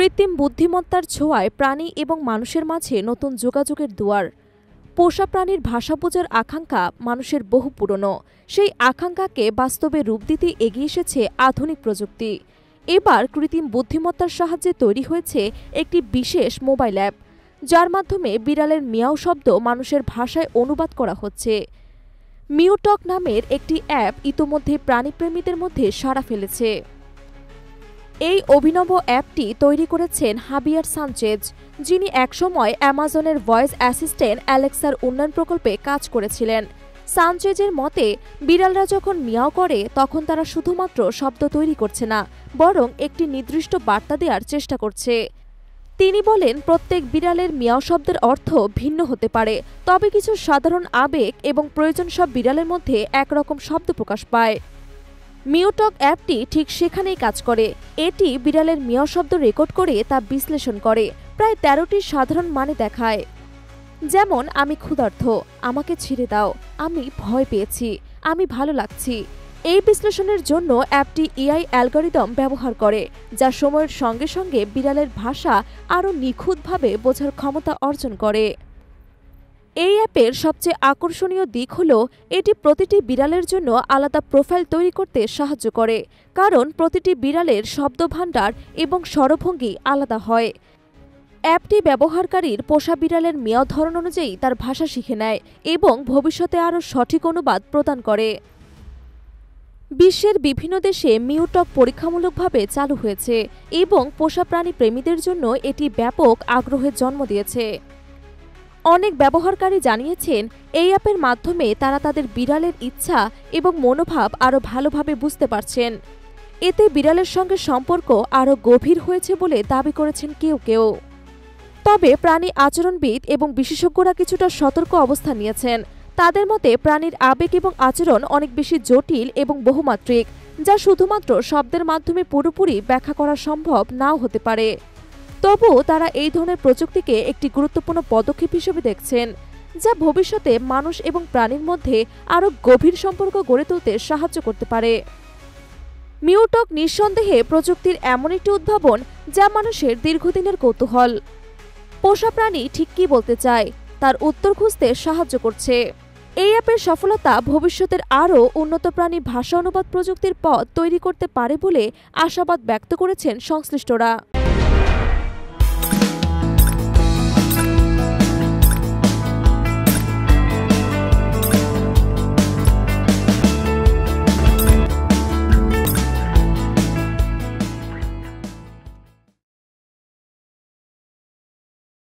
কৃত্রিম বুদ্ধিমত্তার ছোঁয়ায় প্রাণী এবং মানুষের মাঝে নতুন যোগাযোগের দুয়ার। পোষা প্রাণীর ভাষা বোঝার আকাঙ্ক্ষা মানুষের বহু পুরনো। সেই আকাঙ্ক্ষাকে বাস্তবে রূপ দিতে এগিয়ে এসেছে আধুনিক প্রযুক্তি। এবার কৃত্রিম বুদ্ধিমত্তার সাহায্যে তৈরি হয়েছে একটি বিশেষ মোবাইল অ্যাপ, যার মাধ্যমে বিড়ালের মিয়াও শব্দ মানুষের ভাষায় অনুবাদ করা হচ্ছে। মিউটক নামের একটি অ্যাপ ইতোমধ্যে প্রাণীপ্রেমীদের মধ্যে সাড়া ফেলেছে। এই অভিনব অ্যাপটি তৈরি করেছেন হাবিয়ার সানচেজ, যিনি একসময় অ্যামাজনের ভয়েস অ্যাসিস্ট্যান্ট অ্যালেক্সার উন্নয়ন প্রকল্পে কাজ করেছিলেন। সানচেজের মতে, বিড়ালরা যখন মিয়াও করে তখন তারা শুধুমাত্র শব্দ তৈরি করছে না, বরং একটি নির্দিষ্ট বার্তা দেওয়ার চেষ্টা করছে। তিনি বলেন, প্রত্যেক বিড়ালের মিয়াও শব্দের অর্থ ভিন্ন হতে পারে, তবে কিছু সাধারণ আবেগ এবং প্রয়োজন সব বিড়ালের মধ্যে একরকম শব্দ প্রকাশ পায়। মিউটক অ্যাপটি ঠিক সেখানেই কাজ করে। এটি বিড়ালের মিয়াও শব্দ রেকর্ড করে তা বিশ্লেষণ করে প্রায় ১৩টি সাধারণ মানে দেখায়, যেমন আমি ক্ষুধার্ত, আমাকে ছেড়ে দাও, আমি ভয় পেয়েছি, আমি ভালো লাগছি। এই বিশ্লেষণের জন্য অ্যাপটি এআই অ্যালগরিদম ব্যবহার করে, যা সময়ের সঙ্গে সঙ্গে বিড়ালের ভাষা আরও নিখুঁতভাবে বোঝার ক্ষমতা অর্জন করে। এই অ্যাপের সবচেয়ে আকর্ষণীয় দিক হল এটি প্রতিটি বিড়ালের জন্য আলাদা প্রোফাইল তৈরি করতে সাহায্য করে, কারণ প্রতিটি বিড়ালের শব্দভাণ্ডার এবং স্বরভঙ্গি আলাদা হয়। অ্যাপটি ব্যবহারকারীর পোষা বিড়ালের মিয়াও ধরন অনুযায়ী তার ভাষা শিখে নেয় এবং ভবিষ্যতে আরও সঠিক অনুবাদ প্রদান করে। বিশ্বের বিভিন্ন দেশে মিউটক পরীক্ষামূলকভাবে চালু হয়েছে এবং পোষা প্রাণী প্রেমীদের জন্য এটি ব্যাপক আগ্রহের জন্ম দিয়েছে। অনেক ব্যবহারকারী জানিয়েছেন, এই অ্যাপের মাধ্যমে তারা তাদের বিড়ালের ইচ্ছা এবং মনোভাব আরও ভালোভাবে বুঝতে পারছেন। এতে বিড়ালের সঙ্গে সম্পর্ক আরও গভীর হয়েছে বলে দাবি করেছেন কেউ কেউ। তবে প্রাণী আচরণবিদ এবং বিশেষজ্ঞরা কিছুটা সতর্ক অবস্থান নিয়েছেন। তাদের মতে, প্রাণীর আবেগ এবং আচরণ অনেক বেশি জটিল এবং বহুমাত্রিক, যা শুধুমাত্র শব্দের মাধ্যমে পুরোপুরি ব্যাখ্যা করা সম্ভব নাও হতে পারে। তবুও তারা এই ধরনের প্রযুক্তিকে একটি গুরুত্বপূর্ণ পদক্ষেপ হিসেবে দেখছেন, যা ভবিষ্যতে মানুষ এবং প্রাণীর মধ্যে আরও গভীর সম্পর্ক গড়ে তুলতে সাহায্য করতে পারে। মিউটক নিঃসন্দেহে প্রযুক্তির এমন একটি উদ্ভাবন যা মানুষের দীর্ঘদিনের কৌতূহল। পোষা প্রাণী ঠিক কী বলতে চায় তার উত্তর খুঁজতে সাহায্য করছে। এই অ্যাপের সফলতা ভবিষ্যতের আরও উন্নত প্রাণী ভাষা অনুবাদ প্রযুক্তির পথ তৈরি করতে পারে বলে আশাবাদ ব্যক্ত করেছেন সংশ্লিষ্টরা।